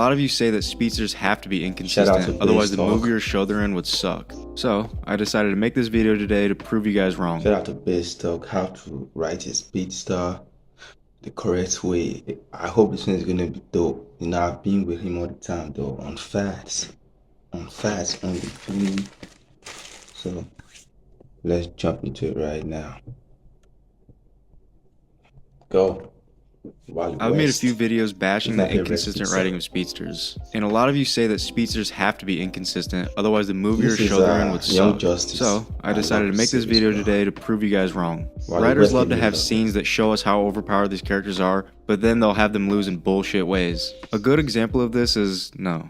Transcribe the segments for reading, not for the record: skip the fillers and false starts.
lot of you say that speedsters have to be Shout out inconsistent, to otherwise the Talk. movie or show they're in would suck. So, I decided to make this video today to prove you guys wrong. Shout out to Talk, how to write a Speedster the correct way. I hope this one is gonna be dope. You know, I've been with him all the time though, on fats only. So let's jump into it right now. Go. I've made a few videos bashing the inconsistent writing of speedsters, and a lot of you say that speedsters have to be inconsistent, otherwise the movie or show they're in would suck. So, I decided to make this video today to prove you guys wrong. Writers love to have scenes that show us how overpowered these characters are, but then they'll have them lose in bullshit ways. A good example of this is... no.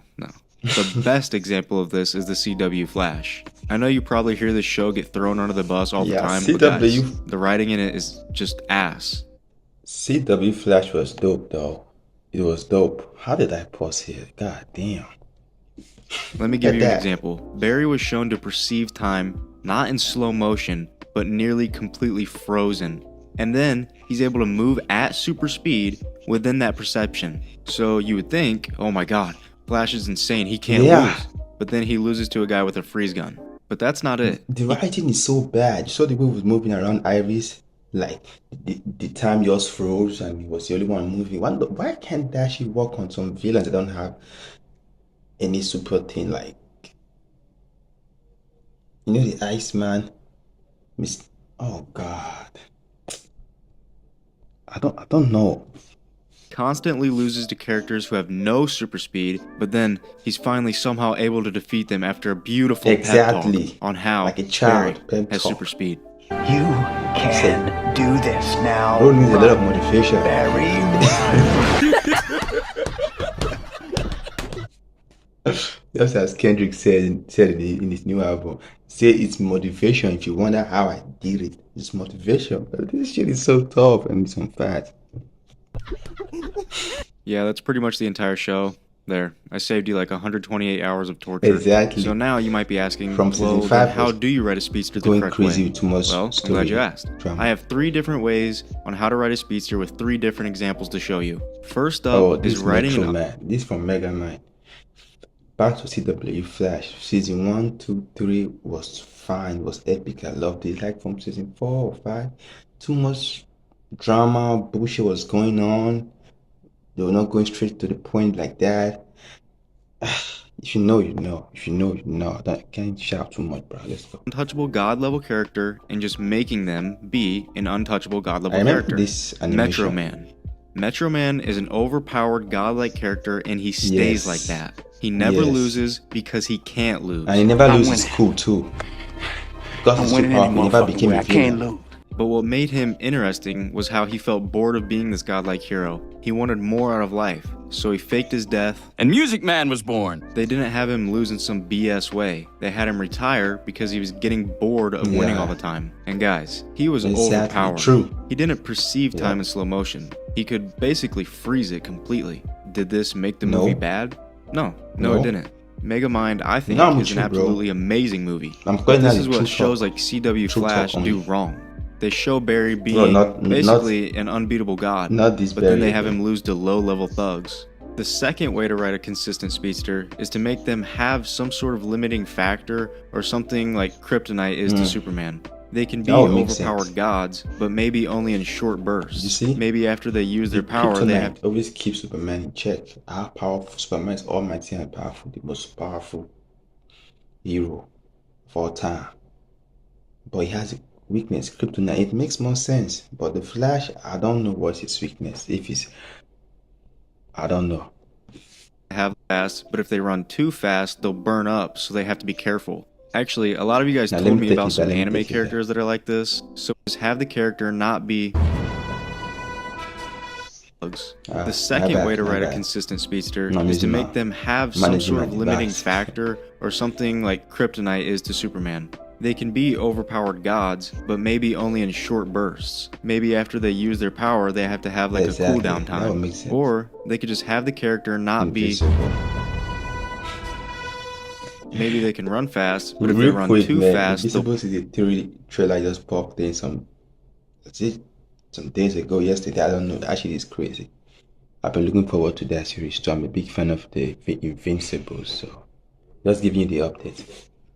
The best example of this is the CW Flash. I know you probably hear this show get thrown under the bus all the time, but guys, the writing in it is just ass. CW Flash was dope though. It was dope. How did I pause here? God damn. Let me give you an example. Barry was shown to perceive time not in slow motion, but nearly completely frozen. And then he's able to move at super speed within that perception. So you would think, oh my god, Flash is insane, he can't lose. But then he loses to a guy with a freeze gun. But that's not it. The writing is so bad. You saw the way he was moving around Iris? Like, the time yours froze and he was the only one moving. Why can't that actually work on some villains that don't have any super thing? Like, you know, the Iceman? Oh, God. I don't know. Constantly loses to characters who have no super speed, but then he's finally somehow able to defeat them after a beautiful pep talk on how like a child Barry has super speed. You can do this now. Bro needs a lot of motivation. Barry. Just as Kendrick said in his new album, say it's motivation. If you wonder how I did it, it's motivation. But this shit is so tough and it's on fat. Yeah, that's pretty much the entire show. There, I saved you like 128 hours of torture. Exactly. So now you might be asking, from well, then how do you write a speedster the correct way? Too much well, I'm glad you asked. I have 3 different ways on how to write a speedster with 3 different examples to show you. First up is writing an... This from Mega Man. Back to CW Flash. Season 1, 2, 3 was fine, was epic. I loved it. Like from season 4 or 5, too much drama, bullshit was going on. They were not going straight to the point like that. If you know, you know. If you know, you know. I can't shout too much, bro. Let's go. Untouchable god level character and just making them be an untouchable god level character. This animation. Metro Man. Metro Man is an overpowered godlike character and he stays like that. He never loses because he can't lose. And he never loses cool too. Because he's too powerful, he never became a villain. But what made him interesting was how he felt bored of being this godlike hero. He wanted more out of life, so he faked his death. And Music Man was born. They didn't have him lose in some BS way. They had him retire because he was getting bored of winning all the time. And guys, he was overpowered. True. He didn't perceive time in slow motion. He could basically freeze it completely. Did this make the movie bad? No, it didn't. Megamind, I think, is an absolutely amazing movie. But this is what shows like CW Flash do wrong. They show Barry being basically an unbeatable god, but then they have him lose to low-level thugs. The second way to write a consistent speedster is to make them have some sort of limiting factor or something like Kryptonite is to Superman. They can be overpowered gods, but maybe only in short bursts. You see? Maybe after they use their power, Kryptonite they have... always keep Superman in check. How powerful Superman is, almighty and powerful, the most powerful hero of all time. But he has weakness, Kryptonite. It makes more sense. But the Flash, I don't know what's his weakness. If it's, I don't know. Have fast, but if they run too fast, they'll burn up, so they have to be careful. Actually, a lot of you guys told me about some anime characters that are like this, so just have the character not be bugs. The second way to write a consistent speedster is to make them have some sort of limiting factor or something like Kryptonite is to Superman. They can be overpowered gods, but maybe only in short bursts. Maybe after they use their power, they have to have like a cooldown time. Or they could just have the character not be... Maybe they can run fast, but if they run too fast... Invisible is the theory trailer I just popped in some days ago, yesterday, I don't know. Actually, it's crazy. I've been looking forward to that series too. I'm a big fan of the Invincibles, so just giving you the update.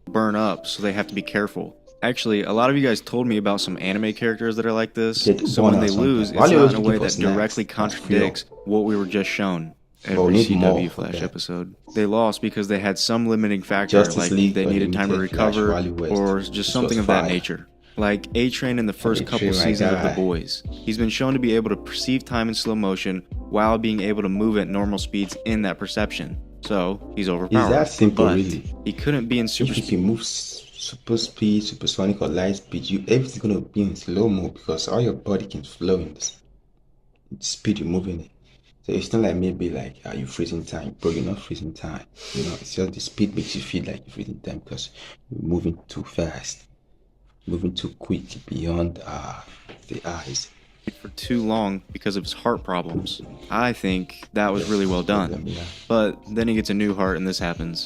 Burn up, so they have to be careful. Actually, a lot of you guys told me about some anime characters that are like this, so when they lose, it's not in a way that directly contradicts what we were just shown every CW Flash episode. They lost because they had some limiting factor, like they needed time to recover, or just something of that nature. Like A-Train in the first couple seasons of The Boys. He's been shown to be able to perceive time in slow motion while being able to move at normal speeds in that perception. So, he's overpowered. Is that simple, but really? He couldn't be in super speed. If you can move super speed, supersonic, or light speed, everything's gonna be in slow-mo because all your body can flow in the speed you're moving it. So it's not like maybe like, are you freezing time? Bro, you're not freezing time. You know, it's just the speed makes you feel like you're freezing time because you're moving too fast. Moving too quick beyond the eyes. For too long because of his heart problems. I think that was really well done. But then he gets a new heart and this happens.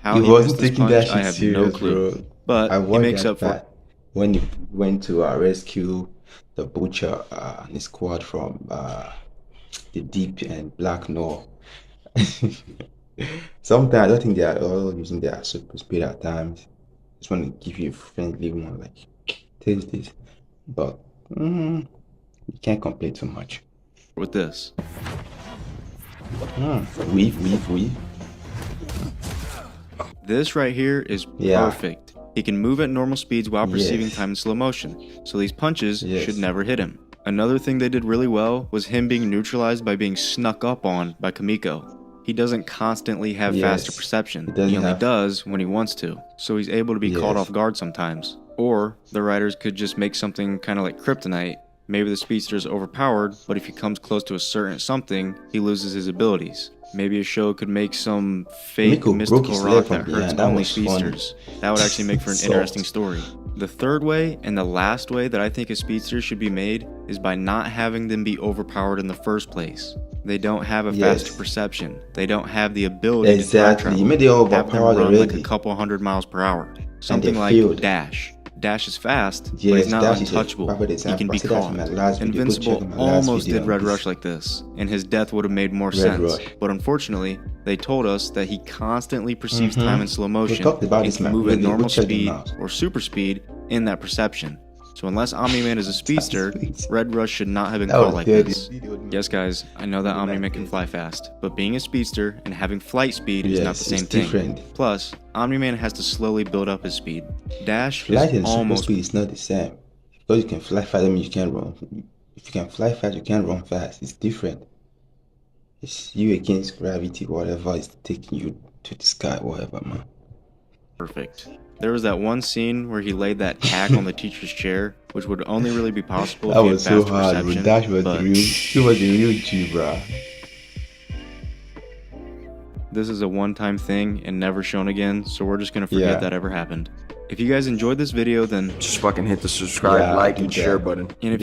How he wasn't taking that shit, I have no clue. Bro. But he makes up for it. When he went to rescue the Butcher and his squad from the Deep and Black North. Sometimes I don't think they are all using their super speed at times. Just want to give you a friendly one, like taste this, but you can't complain too much with this. Weave. This right here is perfect. He can move at normal speeds while perceiving time in slow motion, so these punches should never hit him. Another thing they did really well was him being neutralized by being snuck up on by Kamiko. He doesn't constantly have faster perception. He only does when he wants to. So he's able to be caught off guard sometimes. Or the writers could just make something kind of like kryptonite. Maybe the Speedster is overpowered, but if he comes close to a certain something, he loses his abilities. Maybe a show could make some fake mystical rock that hurts only Speedsters. That would actually make for an interesting story. The third way, and the last way that I think a Speedster should be made, is by not having them be overpowered in the first place. They don't have a faster perception. They don't have the ability to time travel. Have them run like a couple 100 miles per hour. Something like Dash. Dash is fast, but he's not untouchable. He can be caught. Invincible almost did Red Rush like this, and his death would have made more sense. But unfortunately, they told us that he constantly perceives time in slow motion and can move at normal speed or super speed in that perception. So unless Omni-Man is a speedster, Red Rush should not have been caught like this. Yes guys, I know that Omni-Man can fly fast, but being a speedster and having flight speed is not the same thing. Plus, Omni-Man has to slowly build up his speed. Dash is almost... speed is not the same. Because you can fly fast, I mean you can't run. If you can fly fast, you can't run fast. It's different. It's you against gravity, whatever is taking you to the sky, whatever, man. Perfect. There was that one scene where he laid that tack on the teacher's chair, which would only really be possible if he had faster perception. Dash was the real, he was the real G, bro. This is a one-time thing and never shown again, so we're just gonna forget that ever happened. If you guys enjoyed this video, then just fucking hit the subscribe, like, and share button. And if